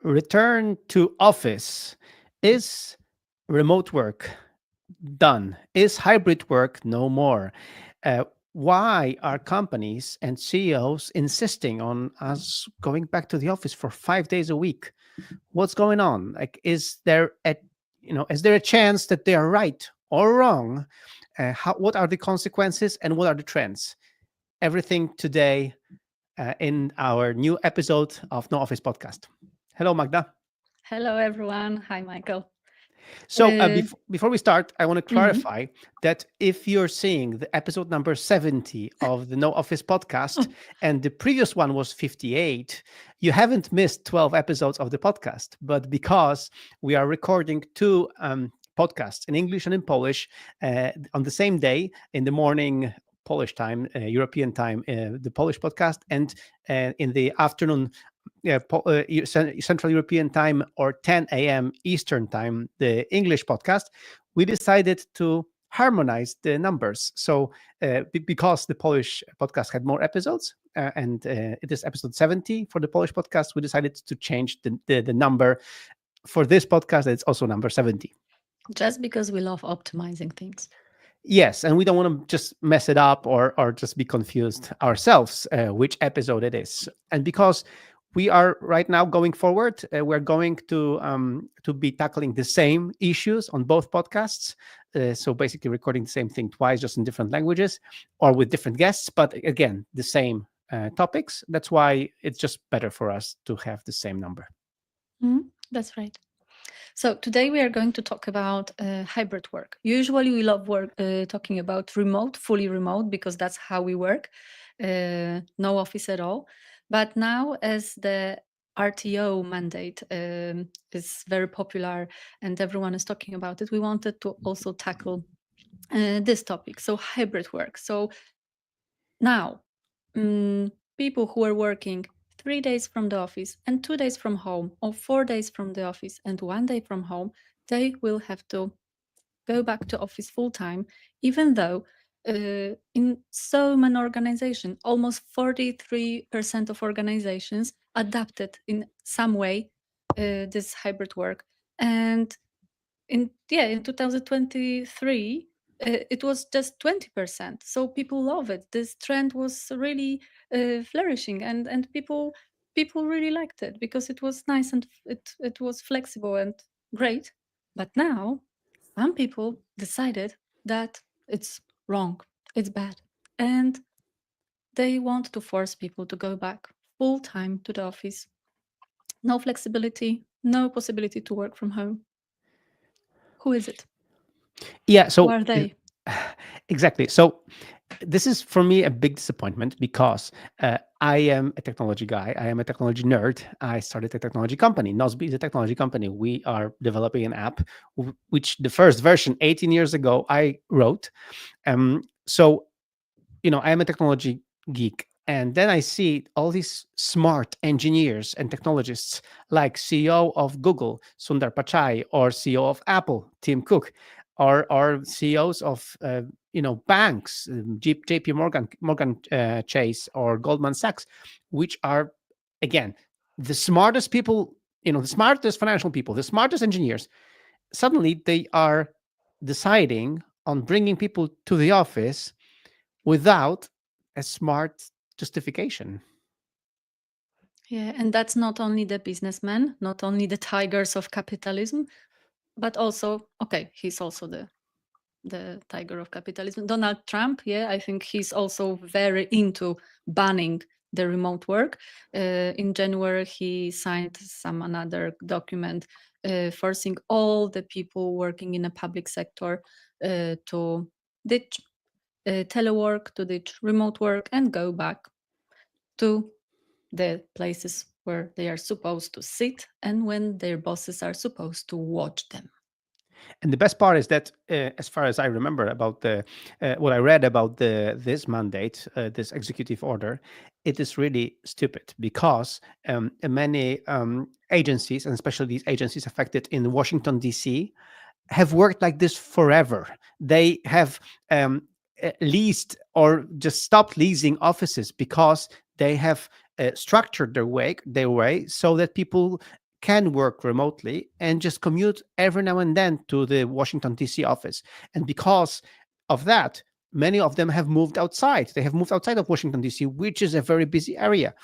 return to office. Is remote work done? Is hybrid work no more? Uh, why are companies and CEOs insisting on us going back to the office for 5 days a week? What's going on? Like, is there a chance that they are right or wrong? What are the consequences and what are the trends? Everything today in our new episode of No Office Podcast. Hello, Magda. Hello, everyone. Hi, Michael. So Uh, before we start, I want to mhm. clarify that if you're seeing the episode number 70 of the No Office podcast and the previous one was 58, you haven't missed 12 episodes of the podcast. But because we are recording two podcasts in English and in Polish on the same day in the morning, Polish time, European time, the Polish podcast, and in the afternoon, Central European time, or 10 a.m. Eastern time, the English podcast, we decided to harmonize the numbers. So, because the Polish podcast had more episodes, and it is episode 70 for the Polish podcast, we decided to change the number for this podcast. It's also number 70. Just because we love optimizing things. Yes, and we don't want to just mess it up or just be confused ourselves which episode it is. And because we are right now going forward, we're going to be tackling the same issues on both podcasts. So basically, recording the same thing twice, just in different languages or with different guests, but again, the same topics. That's why it's just better for us to have the same number. That's right. So today we are going to talk about hybrid work. Usually we love talking about remote, fully remote, because that's how we work. No office at all. But now, as the RTO mandate is very popular and everyone is talking about it, we wanted to also tackle this topic. So hybrid work. So now, people who are working 3 days from the office and 2 days from home, or 4 days from the office and 1 day from home, they will have to go back to office full time, even though in so many organizations, almost 43% of organizations adapted in some way this hybrid work. And in 2023 it was just 20%, so people love it. This trend was really flourishing, and people really liked it because it was nice and it was flexible and great. But now some people decided that it's wrong, it's bad, and they want to force people to go back full time to the office. No flexibility, no possibility to work from home. Who is it? Yeah, Who so are they? exactly. So this is for me a big disappointment because I am a technology guy. I am a technology nerd. I started a technology company. Nozbe is a technology company. We are developing an app, which the first version 18 years ago I wrote. So I am a technology geek. And then I see all these smart engineers and technologists like CEO of Google, Sundar Pichai, or CEO of Apple, Tim Cook, or CEOs of banks, JP Morgan Chase, or Goldman Sachs, which are again the smartest people, the smartest financial people, the smartest engineers. Suddenly, they are deciding on bringing people to the office without a smart justification. Yeah, and that's not only the businessmen, not only the tigers of capitalism, but also, okay, he's also the tiger of capitalism. Donald Trump, yeah, I think he's also very into banning the remote work. In January, he signed some another document forcing all the people working in the public sector to ditch telework, to ditch remote work, and go back to the places where they are supposed to sit and when their bosses are supposed to watch them. And the best part is that, as far as I remember about what I read about this mandate, this executive order, it is really stupid because many agencies, and especially these agencies affected in Washington D.C., have worked like this forever. They have leased or just stopped leasing offices because they have structured their way so that people can work remotely and just commute every now and then to the Washington, D.C. office. And because of that, many of them have moved outside. They have moved outside of Washington, D.C., which is a very busy area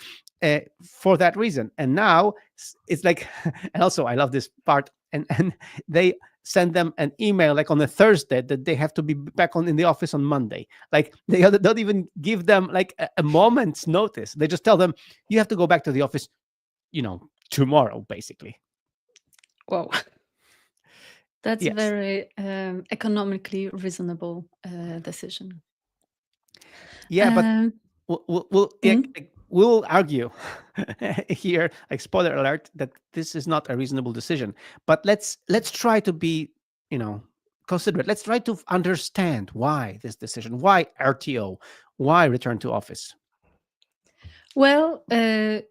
for that reason. And now it's like, and also I love this part, and they send them an email like on a Thursday that they have to be back on in the office on Monday. Like they don't even give them like a moment's notice. They just tell them you have to go back to the office, tomorrow, basically. Wow. That's a Yes. very economically reasonable decision. Yeah, but Um, mhm. we'll argue here, like spoiler alert, that this is not a reasonable decision. But let's try to be, considerate. Let's try to understand why this decision, why RTO, why return to office. Well,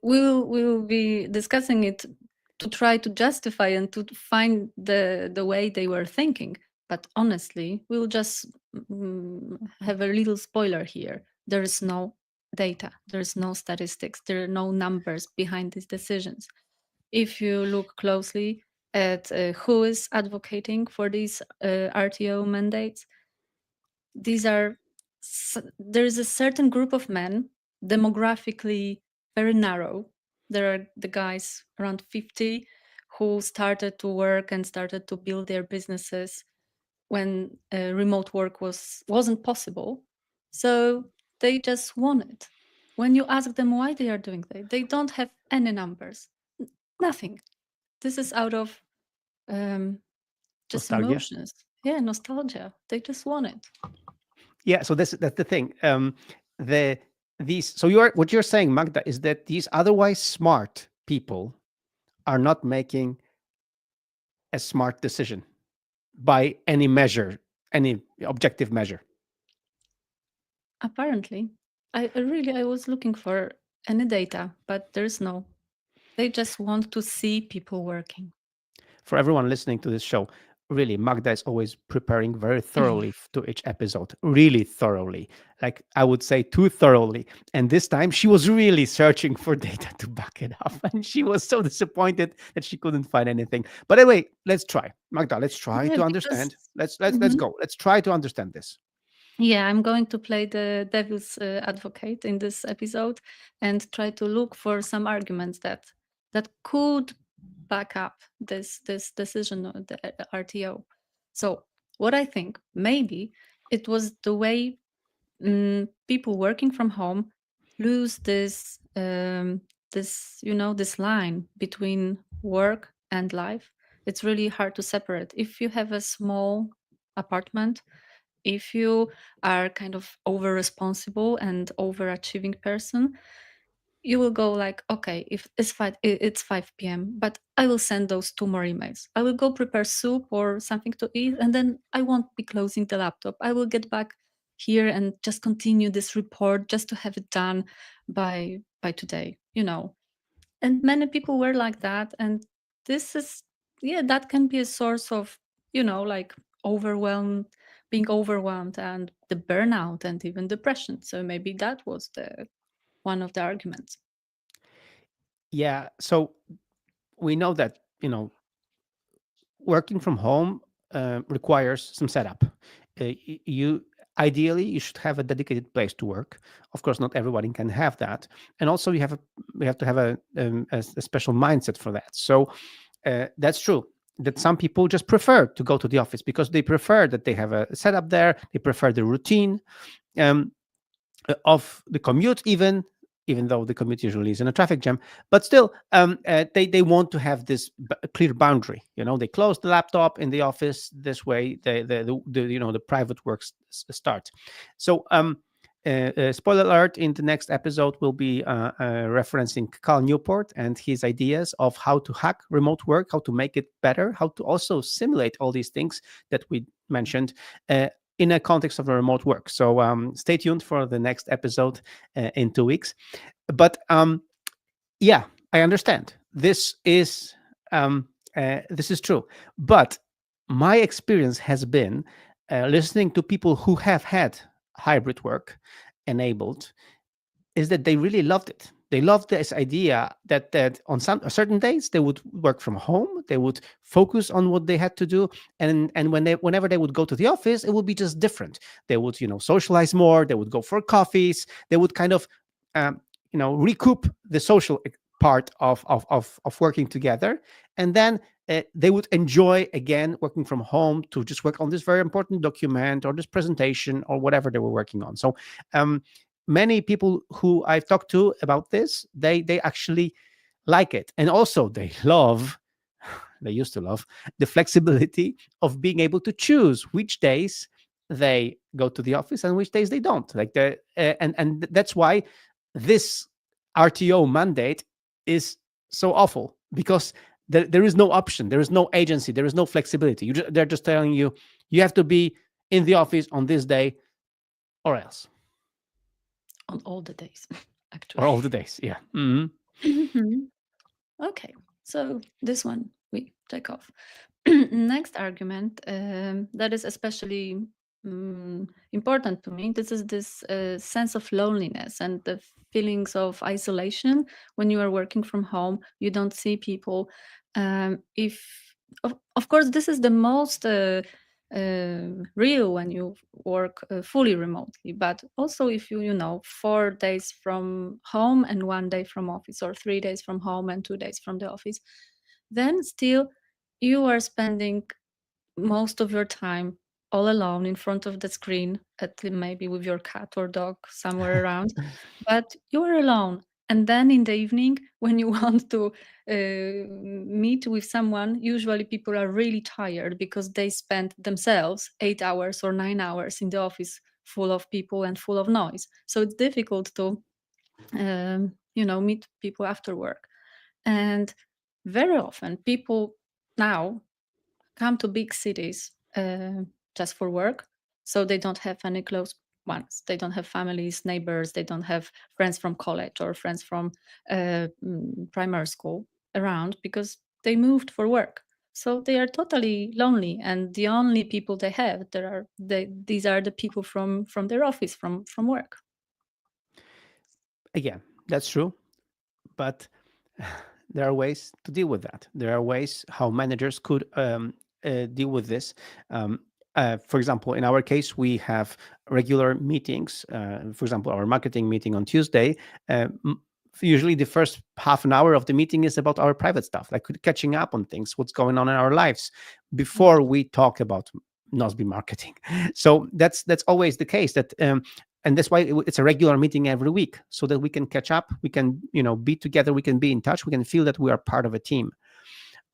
we'll be discussing it to try to justify and to find the way they were thinking. But honestly, we'll just have a little spoiler here. There is no data, there is no statistics, there are no numbers behind these decisions. If you look closely at who is advocating for these RTO mandates, there is a certain group of men, demographically very narrow. There are the guys around 50 who started to work and started to build their businesses when remote work wasn't possible. So they just want it. When you ask them why they are doing that, they don't have any numbers, nothing. This is out of just Nostalgia. emotions. Yeah, nostalgia. They just want it. Yeah, so that's the thing. What you're saying, Magda, is that these otherwise smart people are not making a smart decision by any measure, any objective measure. Apparently, I was looking for any data, but there's no. They just want to see people working. For everyone listening to this show, really, Magda is always preparing very thoroughly to each episode, really thoroughly. Like I would say, too thoroughly. And this time, she was really searching for data to back it up, and she was so disappointed that she couldn't find anything. But anyway, let's try, Magda. Let's try Yeah, to because understand. Let's Mhm. go. Let's try to understand this. Yeah, I'm going to play the devil's advocate in this episode and try to look for some arguments that could back up this decision of the RTO. So, what I think maybe it was the way people working from home lose this line between work and life. It's really hard to separate. If you have a small apartment, if you are kind of over responsible and overachieving person, you will go like, okay, if it's 5 p.m, but I will send those 2 more emails. I will go prepare soup or something to eat, and then I won't be closing the laptop. I will get back here and just continue this report just to have it done by today, and many people were like that. And this is, yeah, that can be a source of, like overwhelmed being overwhelmed and the burnout and even depression. So maybe that was the one of the arguments. Yeah. So we know that working from home requires some setup. You ideally you should have a dedicated place to work. Of course, not everybody can have that, and also we have to have a special mindset for that. So that's true. That some people just prefer to go to the office because they prefer that they have a setup there. They prefer the routine. Um, of the commute, even though the commute usually is in a traffic jam, but still they want to have this clear boundary. They close the laptop in the office. This way the private work starts. So spoiler alert, in the next episode we'll be referencing Cal Newport and his ideas of how to hack remote work, how to make it better, how to also simulate all these things that we mentioned in a context of a remote work. So stay tuned for the next episode in 2 weeks. But yeah, I understand. This is true. But my experience has been listening to people who have had hybrid work enabled is that they really loved it. They love this idea that on some certain days they would work from home, they would focus on what they had to do, and whenever they would go to the office, it would be just different. They would socialize more, they would go for coffees, they would kind of um, recoup the social part of working together, and then they would enjoy again working from home to just work on this very important document or this presentation or whatever they were working on. So um, many people who I've talked to about this, they actually like it, and also they love. They used to love the flexibility of being able to choose which days they go to the office and which days they don't. Like and that's why this RTO mandate is so awful, because there is no option, there is no agency, there is no flexibility. They're just telling you you have to be in the office on this day or else, On all the days, or actually. all the days. Yeah. Mhm. Mhm. Okay, so this one we take off. Next argument that is especially important to me. This is this sense of loneliness and the feelings of isolation when you are working from home. You don't see people. If of course this is the most real when you work fully remotely, but also if you 4 days from home and 1 day from office, or 3 days from home and 2 days from the office, then still you are spending most of your time all alone in front of the screen, maybe with your cat or dog somewhere around, but you are alone. And then in the evening, when you want to meet with someone, usually people are really tired because they spent themselves 8 hours or 9 hours in the office full of people and full of noise. So it's difficult to, meet people after work. And very often people now come to big cities just for work. So they don't have any close ones. They don't have families, neighbors. They don't have friends from college or friends from primary school around, because they moved for work. So they are totally lonely, and the only people they have these are the people from their office, from work. Again, that's true, but there are ways to deal with that. There are ways how managers could deal with this. Um, for example, in our case, we have regular meetings. For example, our marketing meeting on Tuesday. Usually, the first half an hour of the meeting is about our private stuff, like catching up on things, what's going on in our lives, before we talk about Nosby marketing. So that's always the case. And that's why it's a regular meeting every week, so that we can catch up, we can be together, we can be in touch, we can feel that we are part of a team.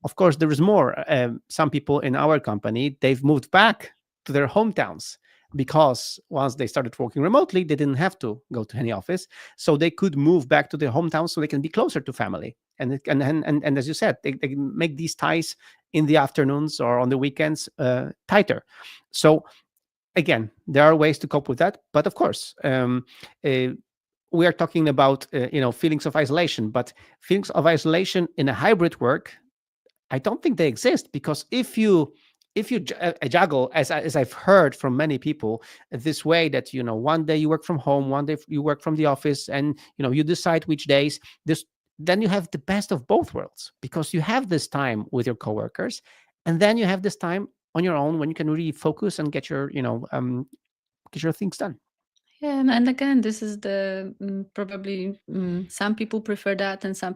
Of course, there is more. Some people in our company, they've moved back to their hometowns, because once they started working remotely, they didn't have to go to any office, so they could move back to their hometown so they can be closer to family. And as you said, they make these ties in the afternoons or on the weekends tighter. So again, there are ways to cope with that, but of course, uh, we are talking about feelings of isolation. But feelings of isolation in a hybrid work, I don't think they exist, because if you juggle, as I've heard from many people, this way that one day you work from home, one day you work from the office, and you decide which days this, then you have the best of both worlds, because you have this time with your coworkers, and then you have this time on your own when you can really focus and get your things done. Yeah, and again, this is the probably some people prefer that, and some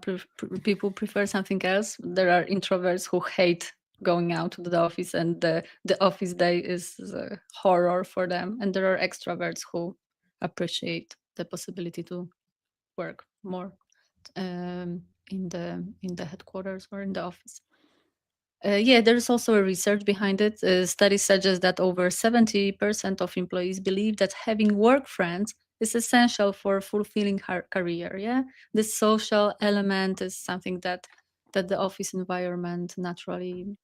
people prefer something else. There are introverts who hate going out to the office, and the office day is horror for them. And there are extroverts who appreciate the possibility to work more in the headquarters or in the office. Yeah, there's also a research behind it. Studies suggest that over 70% of employees believe that having work friends is essential for a fulfilling career. Yeah, this social element is something that the office environment naturally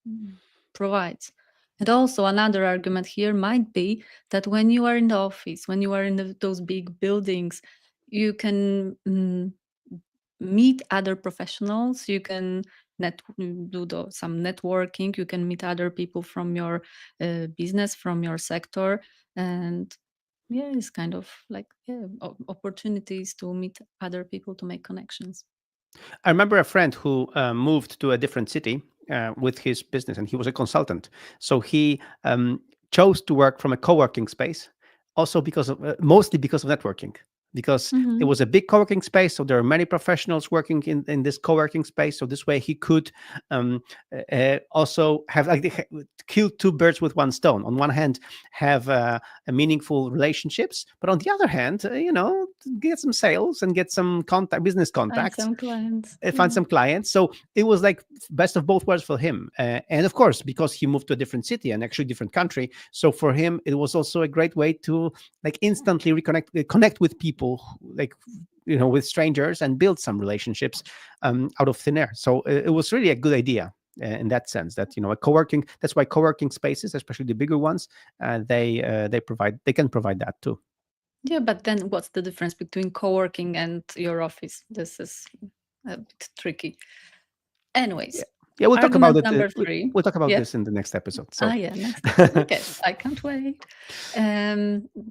provides. And also another argument here might be that when you are in the office, when you are in those big buildings, you can meet other professionals. You can some networking. You can meet other people from your business, from your sector, and Yeah, it's kind of like, yeah, opportunities to meet other people, to make connections. I remember a friend who moved to a different city with his business, and he was a consultant. So he chose to work from a co-working space, also because of mostly because of networking. Because it Hmm. was a big co-working space, so there are many professionals working in this co-working space. So this way, he could um, also have like kill two birds with one stone. On one hand, have a meaningful relationships, but on the other hand, get some sales and get some business Find contacts, some clients. find Yeah. some clients. So it was like best of both worlds for him. And of course, because he moved to a different city and actually different country, so for him it was also a great way to like instantly connect with people, like with strangers, and build some relationships out of thin air. So it was really a good idea. In that sense, that a co-working, that's why co-working spaces, especially the bigger ones, they can provide that too. Yeah, but then what's the difference between co-working and your office? This is a bit tricky. Yeah, Anyways, yeah, we'll talk about argument it. number three. We'll talk about Yeah. this in the next episode. Ah, So yeah, next episode. Okay, I can't wait.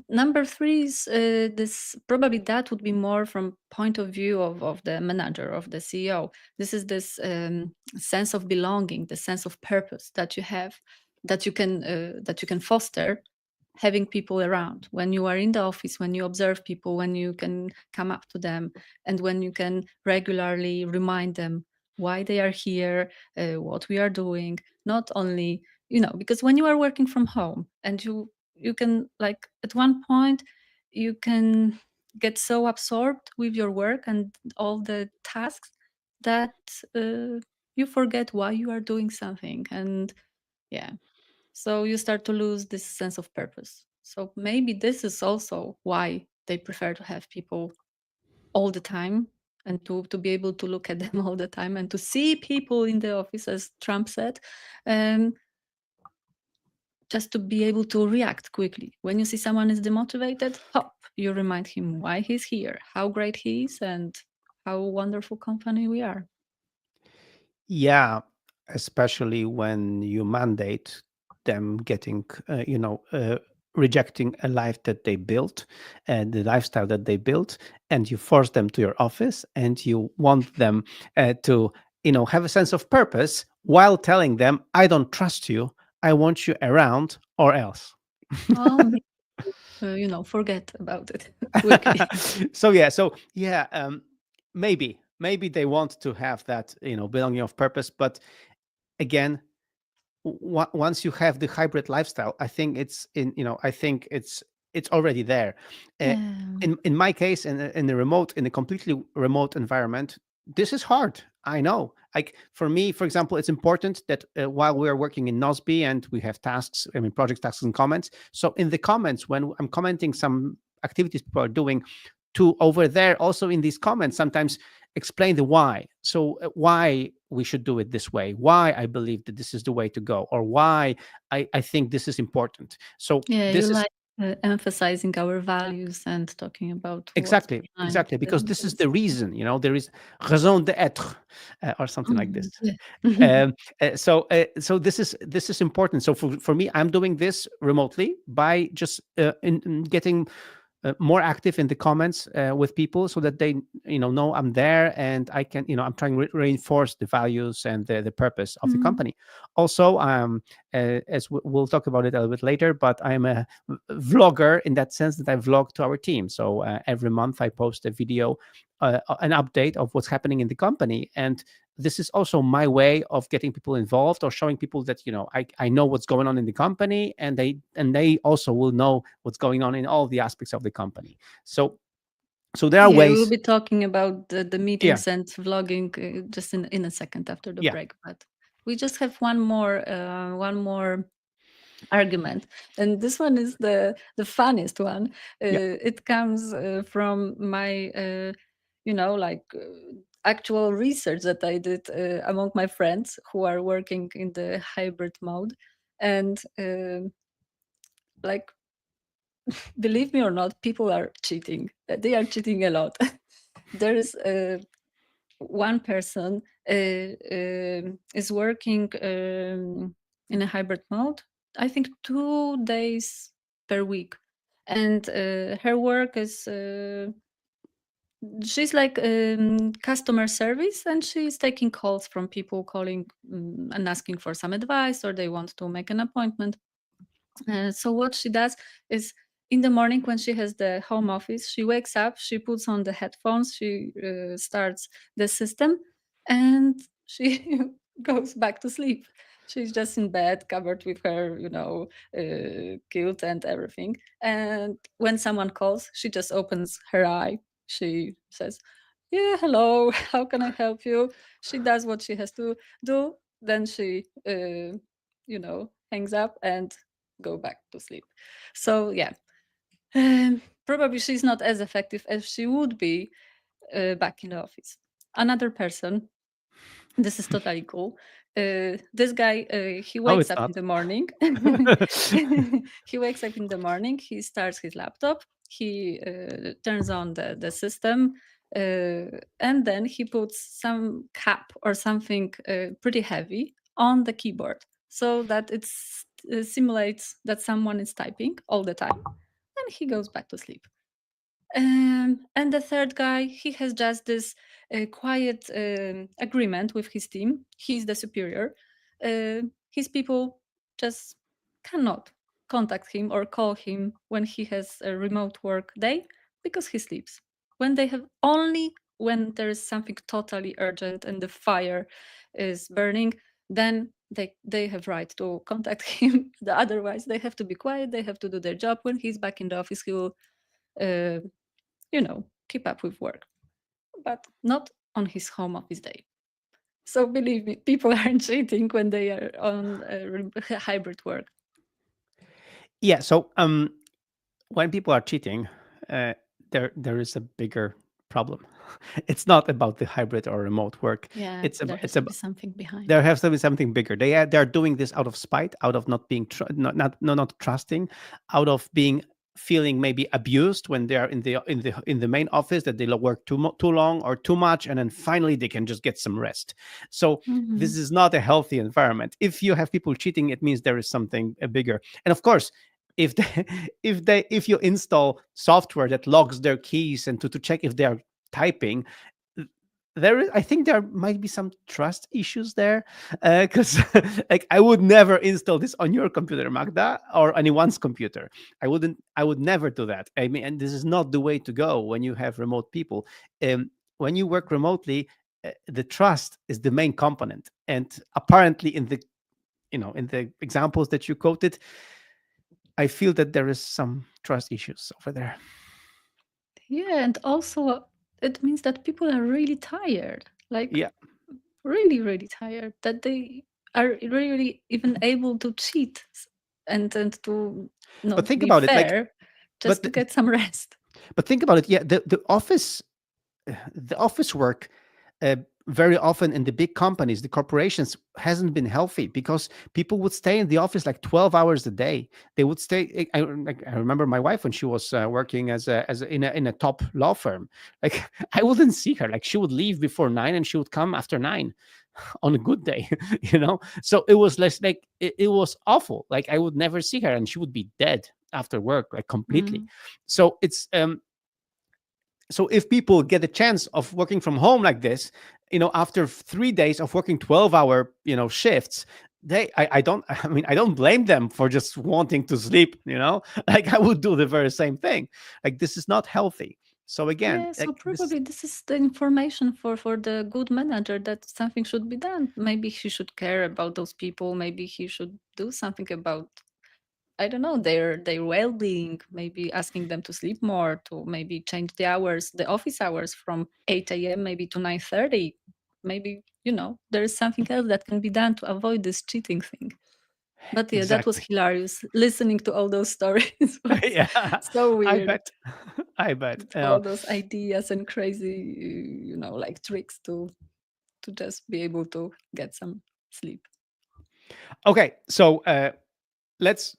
Number three is this. Probably that would be more from point of view of the manager, of the CEO. This is this sense of belonging, the sense of purpose that you have, that you can foster, having people around when you are in the office, when you observe people, when you can come up to them, and when you can regularly remind them why they are here, what we are doing. Not only, because when you are working from home, and you can, like, at one point you can get so absorbed with your work and all the tasks that uh, you forget why you are doing something. And yeah, so you start to lose this sense of purpose. So maybe this is also why they prefer to have people all the time, and to be able to look at them all the time, and to see people in the office, as Trump said, um, just to be able to react quickly. When you see someone is demotivated, hop, you remind him why he's here, how great he is, and how wonderful company we are. yeah, especially when you mandate them getting, rejecting a life that they built and the lifestyle that they built, and you force them to your office, and you want them to, have a sense of purpose while telling them, "I don't trust you. I want you around, or else." Oh, forget about it quickly. So yeah, maybe they want to have that, belonging of purpose, but again, once you have the hybrid lifestyle, I think it's already there. uh, Yeah. in my case, in a completely remote environment, this is hard. I know, like, for me, for example, it's important that while we are working in Nozbe and we have tasks, I mean project tasks and comments, so in the comments, when I'm commenting some activities people are doing, to over there also in these comments sometimes explain the why. So why we should do it this way, why I believe that this is the way to go, or why I think this is important. So Yeah, you this is like emphasizing our values and talking about what's exactly, behind exactly, because the this is this. the reason, there is raison d'être, or something like this. Mhm, yeah. So this is important. So for me, I'm doing this remotely by just in getting more active in the comments with people, so that they know I'm there, and I can, I'm trying to reinforce the values and the purpose of the Mhm. company. Also, as we'll talk about it a little bit later, but I'm a vlogger in that sense, that I vlog to our team. So every month I post a video, an update of what's happening in the company, and this is also my way of getting people involved, or showing people that I know what's going on in the company, and they also will know what's going on in all the aspects of the company. So there are Yeah, we will ways. be talking about the Yeah, meetings and vlogging just in a second after the yeah, break. But we just have one more argument, and this one is the funniest one. yeah, It comes from my like actual research that I did among my friends who are working in the hybrid mode. And like, believe me or not, people are cheating. They are cheating a lot. There is one person is working in a hybrid mode, I think 2 days per week. and her work is she's like customer service, and she's taking calls from people calling and asking for some advice, or they want to make an appointment. So what she does is, in the morning when she has the home office, she wakes up, she puts on the headphones, she starts the system, and she goes back to sleep. She's just in bed, covered with her, quilt and everything. And when someone calls, she just opens her eye. She says, "Yeah, hello. How can I help you?" She does what she has to do. Then she, hangs up and go back to sleep. So yeah, probably she's not as effective as she would be back in the office. Another person, this is totally cool. This guy, he No, wakes it's up in not. the morning. He wakes up in the morning. He starts his laptop. He turns on the system, and then he puts some cap or something pretty heavy on the keyboard, so that it simulates that someone is typing all the time. And he goes back to sleep. And the third guy, he has just this quiet agreement with his team. He's the superior. His people just cannot contact him or call him when he has a remote work day because he sleeps. When they have only when there is something totally urgent and the fire is burning, then they have right to contact him. Otherwise, they have to be quiet. They have to do their job. When he's back in the office, he will uh, keep up with work, but not on his home office day. So believe me, people aren't cheating when they are on hybrid work. Yeah. So when people are cheating, uh, there is a bigger problem. It's not about the hybrid or remote work. Yeah, It's there about has to be something behind. there has to be something bigger. They're doing this out of spite, out of not being not trusting, out of being feeling maybe abused when they are in the main office, that they work too long or too much, and then finally they can just get some rest. So this Mhm. is not a healthy environment. If you have people cheating, it means there is something bigger. And of course, if they if you install software that logs their keys and to check if they are typing, I think there might be some trust issues there, because like I would never install this on your computer, Magda, or anyone's computer. I would never do that. I mean, and this is not the way to go when you have remote people. When you work remotely, the trust is the main component, and apparently in the examples that you quoted, I feel that there is some trust issues over there. Yeah, and also it means that people are really tired, like Yeah, really, really tired, that they are really even able to cheat and to but not think be about it. Like, fair, just but to get some rest. but think about it. Yeah, the office work, uh, very often in the big companies, the corporations, hasn't been healthy, because people would stay in the office like 12 hours a day. They would stay. I remember my wife when she was working in a top law firm. Like, I wouldn't see her. Like, she would leave before 9 and she would come after 9 on a good day. So it was less like it was awful. Like, I would never see her, and she would be dead after work, like, completely. Mm. So it's so if people get a chance of working from home like this, after 3 days of working 12-hour shifts, I don't I mean, I don't blame them for just wanting to sleep. Like, I would do the very same thing. Like, this is not healthy. So again, Yeah, so like, this. probably this is the information for the good manager that something should be done. Maybe he should care about those people. Maybe he should do something about, I don't know, their well-being. Maybe asking them to sleep more, to maybe change the hours, the office hours from 8 a.m. maybe to 9:30. Maybe there is something else that can be done to avoid this cheating thing. But yeah, that was Exactly. hilarious. Listening to all those stories was Yeah, so I weird. bet. I bet. All those ideas and crazy, like tricks to just be able to get some sleep. Okay, so let's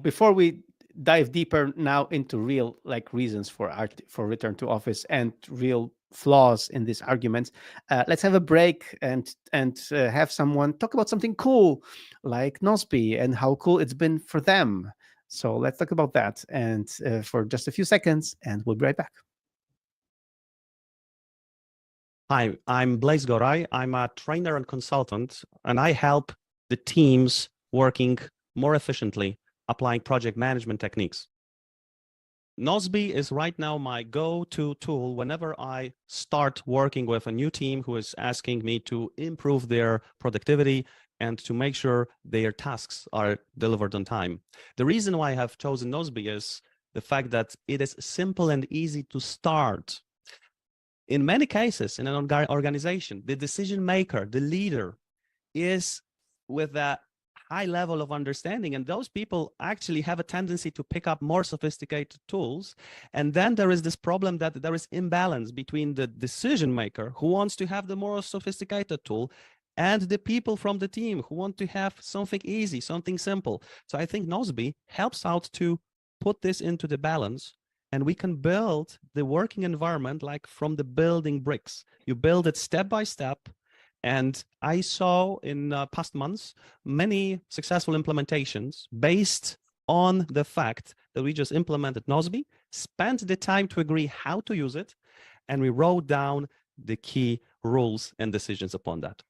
before we dive deeper now into real, like, reasons for return to office and real flaws in these arguments, let's have a break and have someone talk about something cool, like Nosby, and how cool it's been for them. So let's talk about that and for just a few seconds, and we'll be right back. Hi, I'm Blaise Gorai. I'm a trainer and consultant, and I help the teams working more efficiently, applying project management techniques. Nozbe is right now my go-to tool whenever I start working with a new team who is asking me to improve their productivity and to make sure their tasks are delivered on time. The reason why I have chosen Nozbe is the fact that it is simple and easy to start. In many cases, in an organization, the decision maker, the leader, is with a high level of understanding, and those people actually have a tendency to pick up more sophisticated tools. And then there is this problem that there is imbalance between the decision maker who wants to have the more sophisticated tool and the people from the team who want to have something easy, something simple. So I think Nozbe helps out to put this into the balance, and we can build the working environment like from the building bricks. You build it step by step. And I saw in past months many successful implementations based on the fact that we just implemented Nozbe, spent the time to agree how to use it, and we wrote down the key rules and decisions upon that.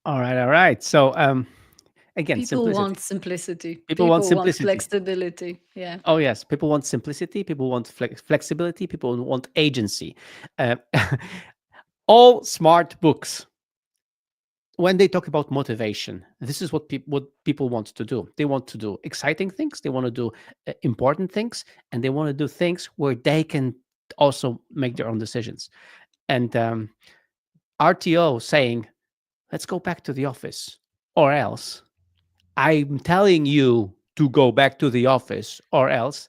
All right. So again, People simplicity. want simplicity. People want simplicity. Flexibility. Yeah. Oh yes, people want simplicity. People want flexibility. People want agency. All smart books, when they talk about motivation, this is what people want to do. They want to do exciting things. They want to do important things, and they want to do things where they can also make their own decisions. And RTO saying, "Let's go back to the office, or else." I'm telling you to go back to the office, or else,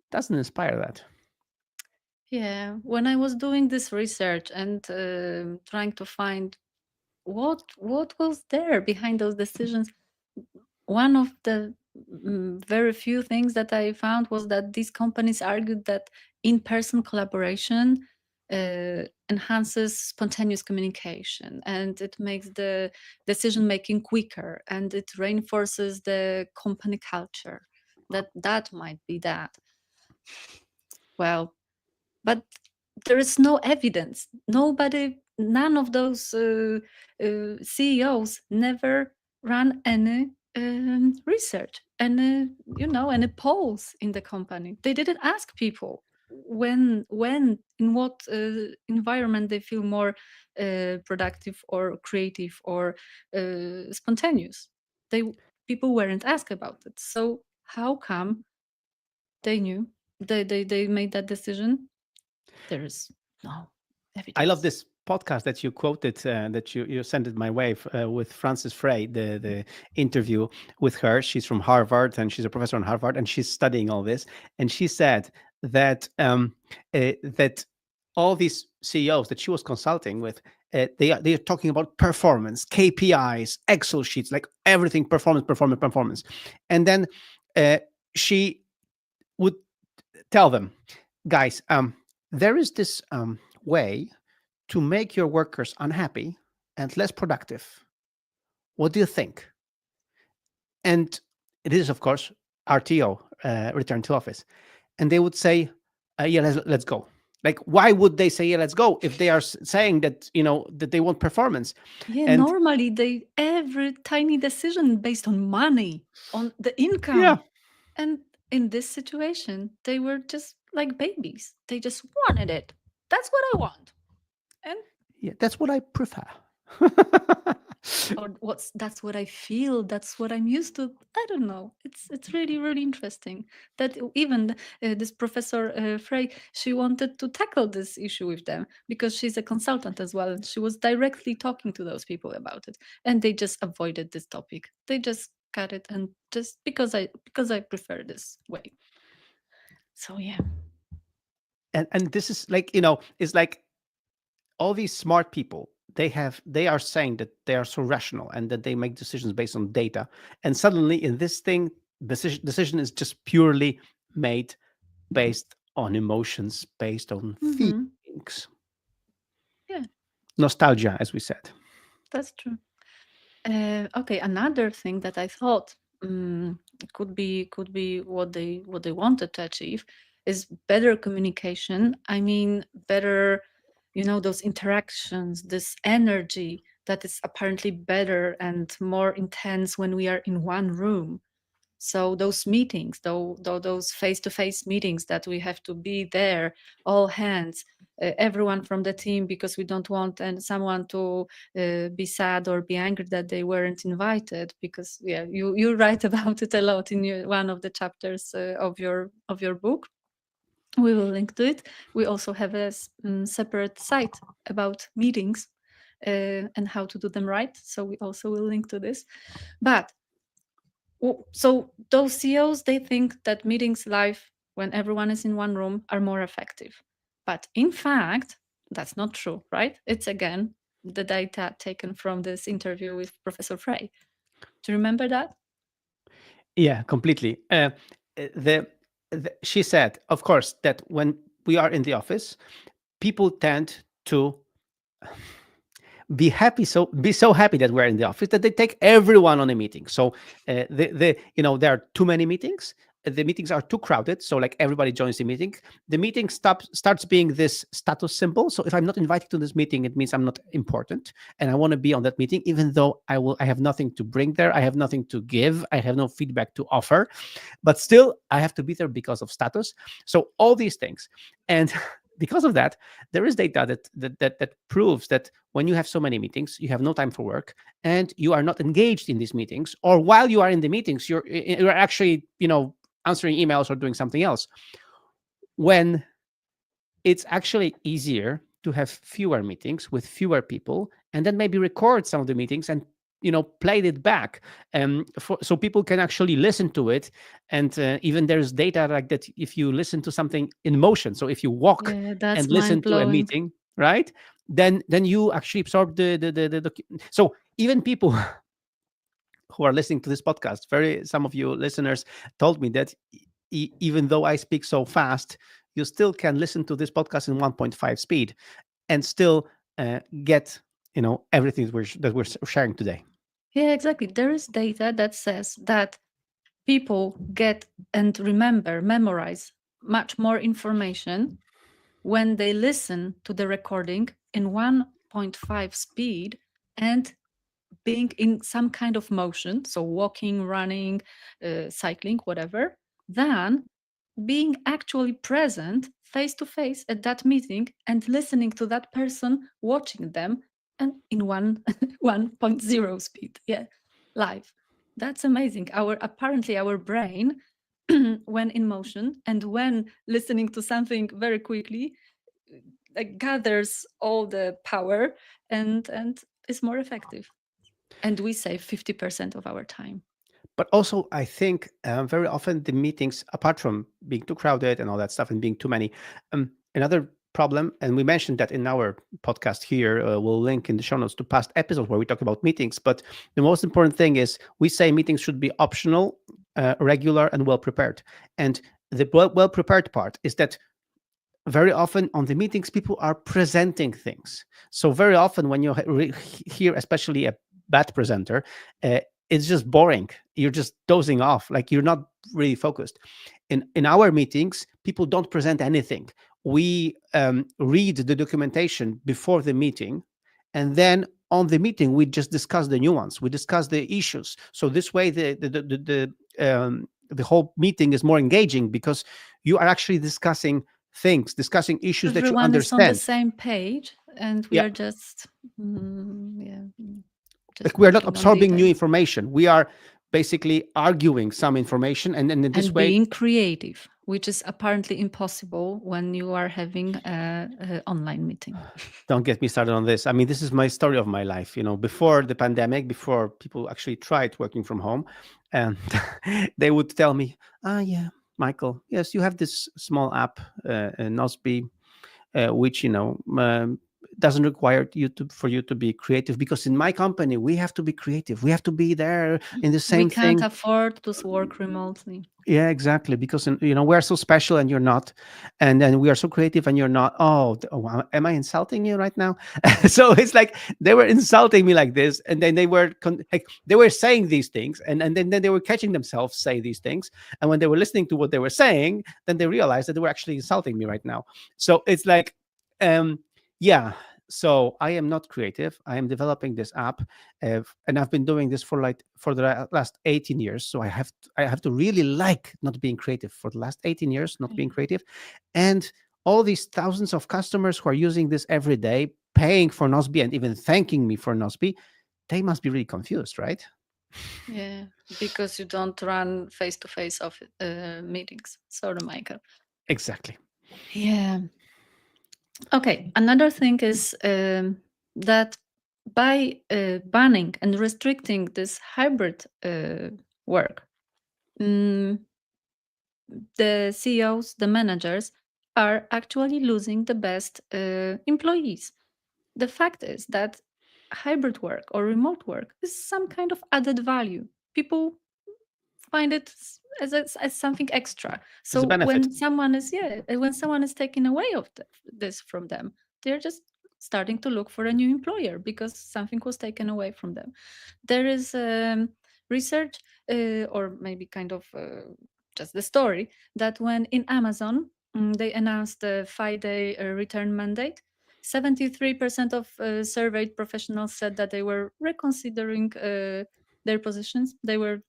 doesn't inspire that. Yeah. When I was doing this research and trying to find what was there behind those decisions, one of the very few things that I found was that these companies argued that in-person collaboration enhances spontaneous communication, and it makes the decision making quicker, and it reinforces the company culture. That might be that. Well, but there is no evidence. None of those CEOs never ran any research, any polls in the company. They didn't ask people when, in what environment they feel more productive or creative or spontaneous. People weren't asked about it. So how come they knew? They made that decision. There is no evidence. I love this podcast that you quoted, that you sent it my way with Frances Frey, the interview with her. She's from Harvard, and she's a professor in Harvard, and she's studying all this. And she said that that all these CEOs that she was consulting with, they are talking about performance, KPIs, Excel sheets, like everything, performance. And then she would tell them, guys, there is this way to make your workers unhappy and less productive. What do you think? And it is, of course, RTO, return to office. And they would say, yeah, let's go. Like, why would they say, yeah, let's go, if they are saying that, that they want performance? Yeah, And normally every tiny decision based on money, on the income. Yeah. And in this situation, they were just like babies. They just wanted it. That's what I want. And yeah, that's what I prefer. or that's what I feel. That's what I'm used to. I don't know. It's really, really interesting that even this Professor Frey, she wanted to tackle this issue with them because she's a consultant as well. And she was directly talking to those people about it, and they just avoided this topic. They just cut it, and just because I prefer this way. So yeah. And this is like, it's like all these smart people, they are saying that they are so rational and that they make decisions based on data, and suddenly in this thing, decision is just purely made based on emotions, based on feelings. Yeah. Nostalgia, as we said. That's true. Okay, another thing that I thought could be what they wanted to achieve is better communication. I mean, better, those interactions, this energy that is apparently better and more intense when we are in one room. So those meetings, though those face-to-face meetings that we have to be there, all hands, everyone from the team, because we don't want and someone to be sad or be angry that they weren't invited. Because yeah, you write about it a lot in one of the chapters of your book. We will link to it. We also have a separate site about meetings and how to do them right. So we also will link to this. But so those CEOs, they think that meetings live when everyone is in one room are more effective. But in fact, that's not true, right? It's again the data taken from this interview with Professor Frey. Do you remember that? Yeah, completely. The, she said, of course, that when we are in the office, people tend to be so happy that we're in the office that they take everyone on a meeting. So there are too many meetings. The meetings are too crowded, so like everybody joins the meeting. The meeting starts being this status symbol. So if I'm not invited to this meeting, it means I'm not important, and I want to be on that meeting, even though I have nothing to bring there. I have nothing to give. I have no feedback to offer, but still I have to be there because of status. So all these things, and because of that, there is data that proves that when you have so many meetings, you have no time for work, and you are not engaged in these meetings, or while you are in the meetings, you're actually answering emails or doing something else. When it's actually easier to have fewer meetings with fewer people, and then maybe record some of the meetings and played it back, so people can actually listen to it. And even there's data like that, if you listen to something in motion, so if you walk Yeah, that's and listen to a mind-blowing. meeting, right, then you actually absorb so even people who are listening to this podcast, some of you listeners told me that even though I speak so fast, you still can listen to this podcast in 1.5 speed and still get everything that we're sharing today. Yeah, exactly. There is data that says that people get and memorize much more information when they listen to the recording in 1.5 speed and being in some kind of motion, so walking, running, cycling, whatever, than being actually present face to face at that meeting and listening to that person watching them and in 1.0 speed, yeah, live. That's amazing. Apparently our brain when in motion and when listening to something very quickly like gathers all the power and is more effective, and we save 50% of our time. But also, I think very often the meetings, apart from being too crowded and all that stuff and being too many, another problem, and we mentioned that in our podcast here, we'll link in the show notes to past episodes where we talk about meetings. But the most important thing is we say meetings should be optional, regular, and well prepared. And the well prepared part is that very often on the meetings, people are presenting things. So very often when you hear, especially a bad presenter, it's just boring. You're just dozing off, like you're not really focused. In our meetings, people don't present anything. We read the documentation before the meeting, and then on the meeting we just discuss the nuance. We discuss the issues. So this way, the whole meeting is more engaging because you are actually discussing issues that you Everyone is on the understand. same page and we Yeah, are just just like we are not working on absorbing new details information. We are basically arguing some information, and then in this and way, being creative, which is apparently impossible when you are having a online meeting. don't get me started on this. I mean, this is my story of my life. Before the pandemic, before people actually tried working from home, and they would tell me, yeah, Michael, yes, you have this small app, Nozbe, which doesn't require for you to be creative, because in my company we have to be creative. We have to be there in the We same can't thing. afford to work remotely. Yeah, exactly. Because we're so special and you're not, and then we are so creative and you're not. Am I insulting you right now? So it's like they were insulting me like this, and then they were they were saying these things, and then they were catching themselves say these things, and when they were listening to what they were saying, then they realized that they were actually insulting me right now. So it's like, yeah. So I am not creative. I am developing this app, and I've been doing this for the last 18 years. So I have to really like not being creative for the last 18 years, not being creative, and all these thousands of customers who are using this every day, paying for Nozbe and even thanking me for Nozbe, they must be really confused, right? Yeah, because you don't run face-to-face meetings. Sorry, Michael. Exactly. Yeah. Okay. Another thing is that by banning and restricting this hybrid work, mm, the CEOs, the managers, are actually losing the best employees. The fact is that hybrid work or remote work is some kind of added value. People find it as something extra. It's a So benefit. when someone is taken away of this from them, they're just starting to look for a new employer because something was taken away from them. There is research, or maybe kind of just the story, that when in Amazon they announced the 5-day return mandate, 73% of surveyed professionals said that they were reconsidering their positions. They were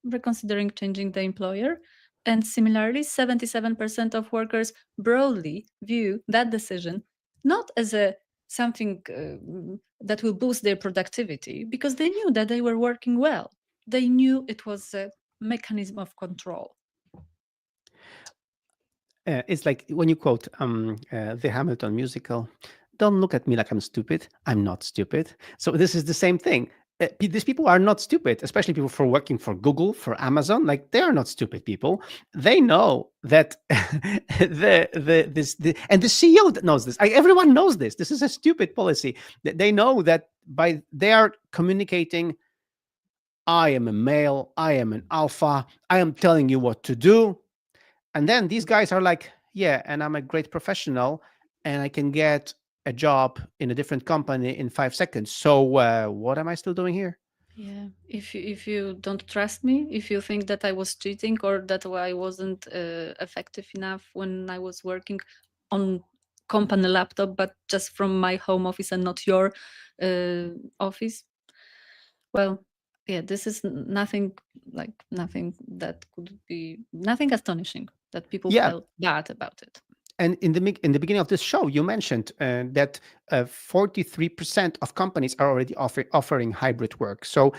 reconsidering changing the employer. And similarly, 77% of workers broadly view that decision not as a something that will boost their productivity, because they knew that they were working well. They knew it was a mechanism of control. It's like when you quote the Hamilton musical, don't look at me like I'm stupid. I'm not stupid. So this is the same thing. These people are not stupid, especially people for working for Google, for Amazon. Like, they are not stupid people. They know that and the CEO knows this. Everyone knows this. This is a stupid policy. They know that they are communicating. I am a male. I am an alpha. I am telling you what to do. And then these guys are like, yeah, and I'm a great professional and I can get a job in a different company in 5 seconds. So what am I still doing here? Yeah, if you don't trust me, if you think that I was cheating or that I wasn't effective enough when I was working on company laptop, but just from my home office and not your office, well, yeah, this is nothing that could be nothing astonishing that people Yeah. felt bad about it. And in the beginning of this show, you mentioned that 43% of companies are already offering hybrid work. So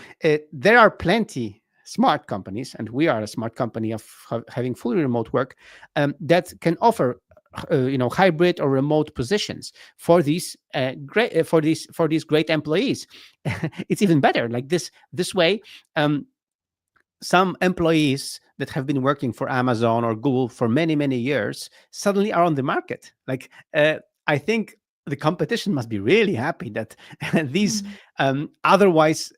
there are plenty smart companies, and we are a smart company of having fully remote work that can offer hybrid or remote positions for these great employees. It's even better. Like this way. Some employees that have been working for Amazon or Google for many, many years suddenly are on the market. Like, I think the competition must be really happy that these otherwise,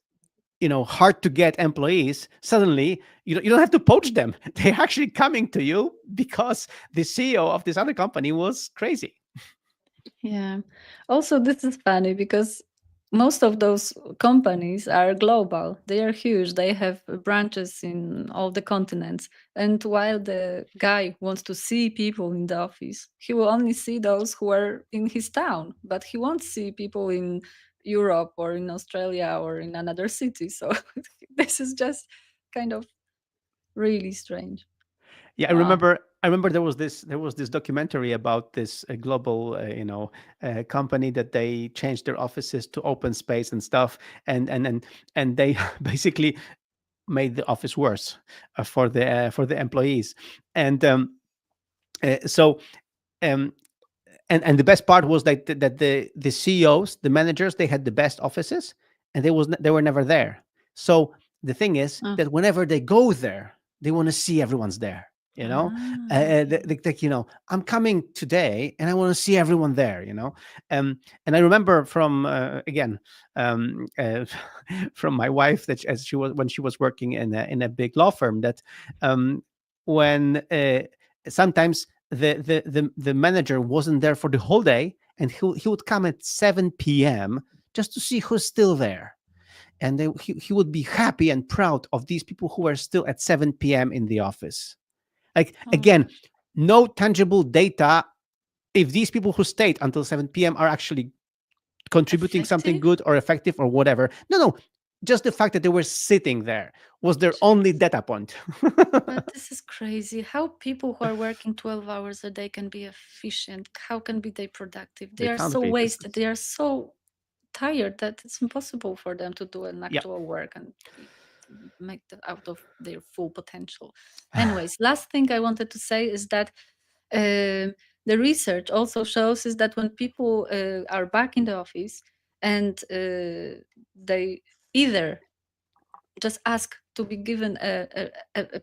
hard to get employees, suddenly you don't have to poach them. They're actually coming to you because the CEO of this other company was crazy. Yeah. Also, this is funny because most of those companies are global. They are huge. They have branches in all the continents. And while the guy wants to see people in the office, he will only see those who are in his town, but he won't see people in Europe or in Australia or in another city. So this is just kind of really strange. Yeah, I remember there was this documentary about this global company that they changed their offices to open space and stuff, and they basically made the office worse for the employees, and so and the best part was that the CEOs, the managers, they had the best offices, and they were never there. So the thing is that whenever they go there, they want to see everyone's there. you know. Okay. I'm coming today and I want to see everyone there, and I remember from again from my wife that as she was when she was working in a big law firm, that um, when sometimes the manager wasn't there for the whole day, and he would come at 7 p.m. just to see who's still there, and he would be happy and proud of these people who are still at 7 p.m. in the office. Like, Oh, again, no tangible data if these people who stayed until 7 p.m. are actually contributing something effective? good or effective or whatever. No, just the fact that they were sitting there was their only Jeez. data point. But this is crazy. How people who are working 12 hours a day can be efficient? How can be they productive? They They are can't so be. wasted. They are so tired that it's impossible for them to do an Yeah. actual work and make out of their full potential. Anyways, last thing I wanted to say is that um, the research also shows is that when people are back in the office and they either just ask to be given a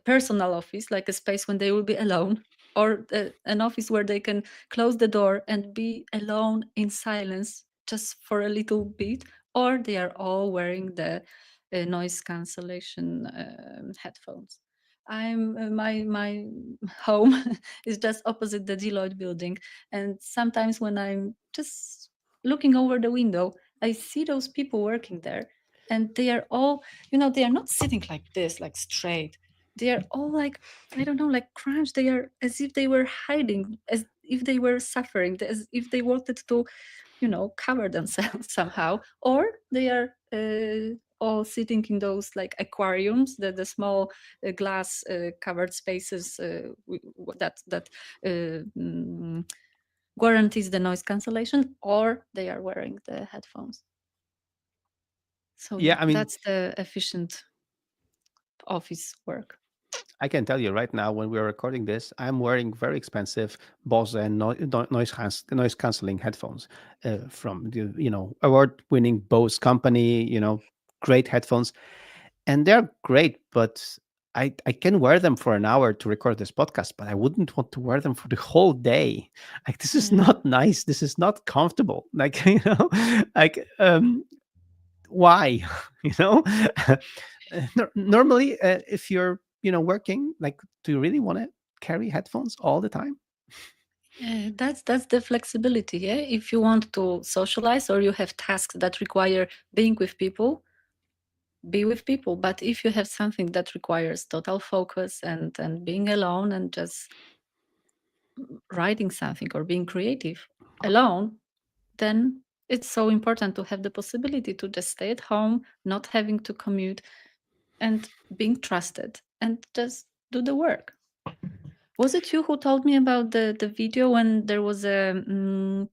personal office, like a space when they will be alone, or an office where they can close the door and be alone in silence just for a little bit, or they are all wearing the noise cancellation headphones. My home is just opposite the Deloitte building, and sometimes when I'm just looking over the window, I see those people working there, and they are all, they are not sitting like this, like straight. They are all like, I don't know, like crunched. They are as if they were hiding, as if they were suffering, as if they wanted to, cover themselves somehow. Or they are all sitting in those like aquariums, the small glass covered spaces that guarantees the noise cancellation, or they are wearing the headphones. So Yeah, yeah, I mean, that's the efficient office work. I can tell you right now, when we are recording this, I'm wearing very expensive Bose and noise canceling headphones from the award-winning Bose company. Great headphones, and they're great. But I can wear them for an hour to record this podcast, but I wouldn't want to wear them for the whole day. Like, this is Yeah. not nice. This is not comfortable. Like, like why? you know Normally, if you're working, like, do you really want to carry headphones all the time? Yeah, that's the flexibility. Yeah, if you want to socialize or you have tasks that require being with people, be with people. But if you have something that requires total focus and being alone and just writing something or being creative alone, then it's so important to have the possibility to just stay at home, not having to commute, and being trusted and just do the work. Was it you who told me about the video when there was the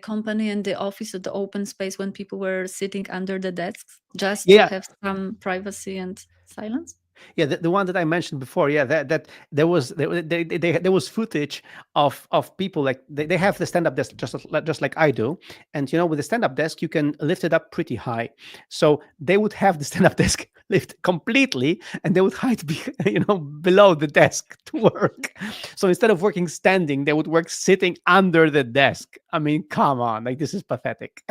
company and the office at the open space when people were sitting under the desks just to Yeah, have some privacy and silence? yeah, the one that I mentioned before. Yeah, that there was footage of people, like, they have the stand up desk just like I do, and with the stand up desk you can lift it up pretty high, so they would have the stand up desk lift completely, and they would hide below the desk to work. So instead of working standing, they would work sitting under the desk. I mean, come on, like, this is pathetic.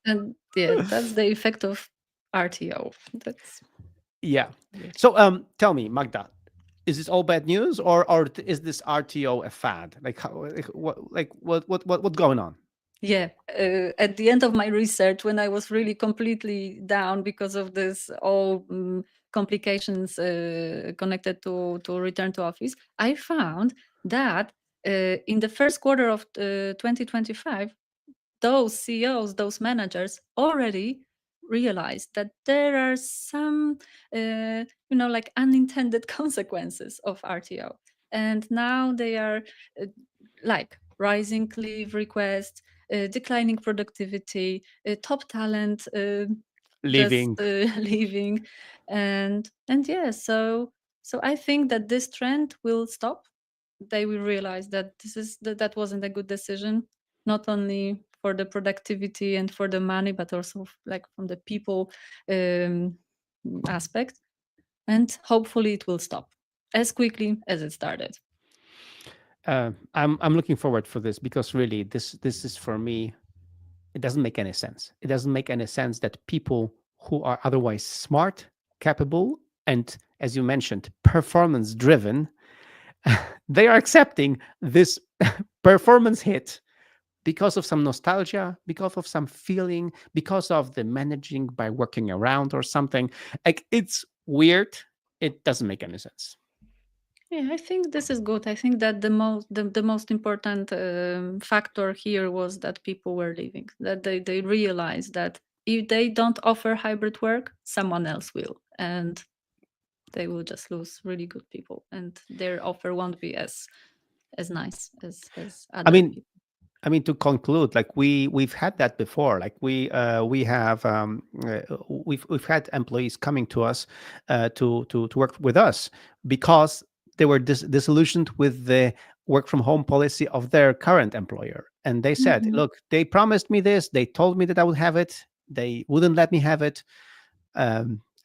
And yeah, that's the effect of RTO. That's Yeah. weird. So tell me, Magda, is this all bad news, or is this RTO a fad? Like, what's going on? Yeah, at the end of my research, when I was really completely down because of this all complications connected to return to office, I found that in the first quarter of 2025, those CEOs, those managers already realized that there are some, like unintended consequences of RTO. And now they are uh, like rising leave requests, declining productivity, top talent just Leaving. leaving, and yeah, so I think that this trend will stop. They will realize that that wasn't a good decision, not only for the productivity and for the money, but also like from the people um, aspect. And hopefully it will stop. as quickly as it started. I'm looking forward for this because really this is for me. It doesn't make any sense. It doesn't make any sense that people who are otherwise smart, capable, and as you mentioned, performance driven, they are accepting this performance hit because of some nostalgia, because of some feeling, because of the managing by working around or something. Like it's weird. It doesn't make any sense. Yeah, I think this is good. I think that the most important factor here was that people were leaving, that they realized that if they don't offer hybrid work, someone else will, and they will just lose really good people, and their offer won't be as nice as other people. I mean, to conclude, like we've had that before. Like we have we've had employees coming to us to work with us because they were disillusioned with the work from home policy of their current employer, and they said, Mhm. "Look, they promised me this. They told me that I would have it. They wouldn't let me have it."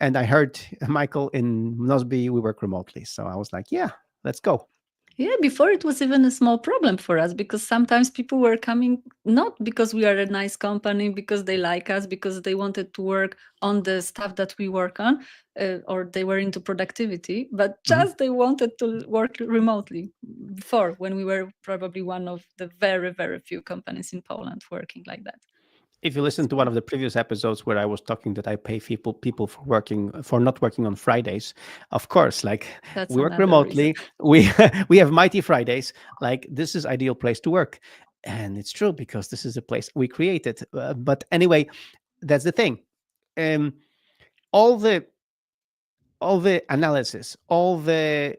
And I heard Michael in Nosby, we work remotely, so I was like, "Yeah, let's go." Yeah, before it was even a small problem for us because sometimes people were coming not because we are a nice company, because they like us, because they wanted to work on the stuff that we work on, or they were into productivity, but Mhm. just they wanted to work remotely before, when we were probably one of the very, very few companies in Poland working like that. If you listen to one of the previous episodes where I was talking that I pay people for not working on Fridays, of course, like That's we work another reason. remotely, we we have mighty Fridays. Like this is ideal place to work, and it's true because this is a place we created. But anyway, that's the thing. Um, all the analysis, all the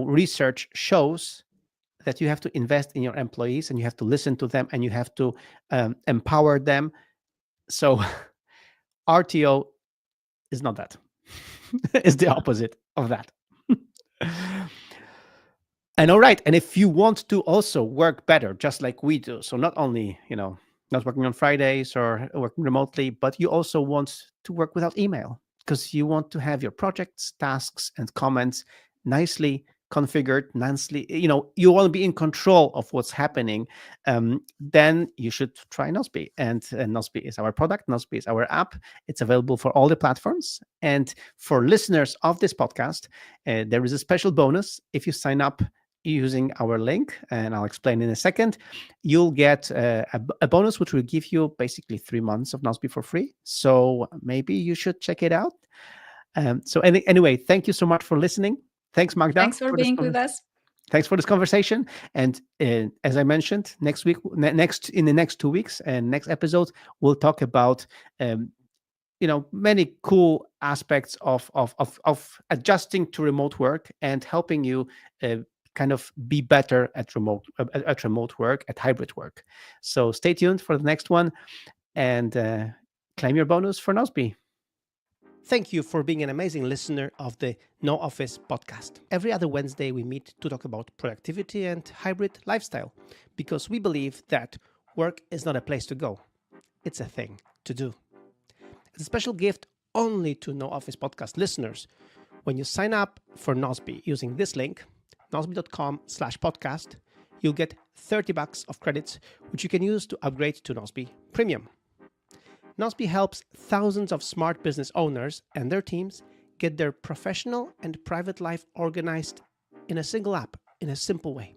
research shows that you have to invest in your employees and you have to listen to them and you have to empower them. So RTO is not that. It's the opposite of that. And all right. And if you want to also work better, just like we do, so not only, not working on Fridays or working remotely, but you also want to work without email because you want to have your projects, tasks, and comments nicely configured, nicely, you want to be in control of what's happening. Then you should try Nosby. And Nosby is our product. Nosby is our app. It's available for all the platforms. And for listeners of this podcast, there is a special bonus if you sign up using our link, and I'll explain in a second. You'll get a bonus which will give you basically 3 months of Nosby for free. So maybe you should check it out. So anyway, thank you so much for listening. Thanks, Magda. Thanks for being with us. Thanks for this conversation. And as I mentioned, next week, in the next 2 weeks, and next episode, we'll talk about many cool aspects of adjusting to remote work and helping you kind of be better at remote work, at hybrid work. So stay tuned for the next one and claim your bonus for Nosby. Thank you for being an amazing listener of the No Office podcast. Every other Wednesday, we meet to talk about productivity and hybrid lifestyle because we believe that work is not a place to go. It's a thing to do. As a special gift only to No Office podcast listeners, when you sign up for Nosby using this link, nosby.com/podcast, you'll get $30 of credits, which you can use to upgrade to Nosby Premium. Nosby helps thousands of smart business owners and their teams get their professional and private life organized in a single app in a simple way.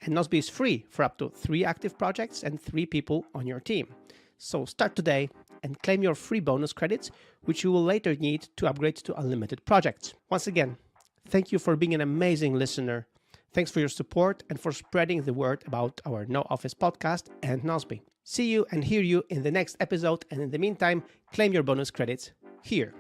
And Nosby is free for up to 3 active projects and 3 people on your team. So start today and claim your free bonus credits, which you will later need to upgrade to unlimited projects. Once again, thank you for being an amazing listener. Thanks for your support and for spreading the word about our No Office podcast and Nosby. See you and hear you in the next episode, and in the meantime, claim your bonus credits here.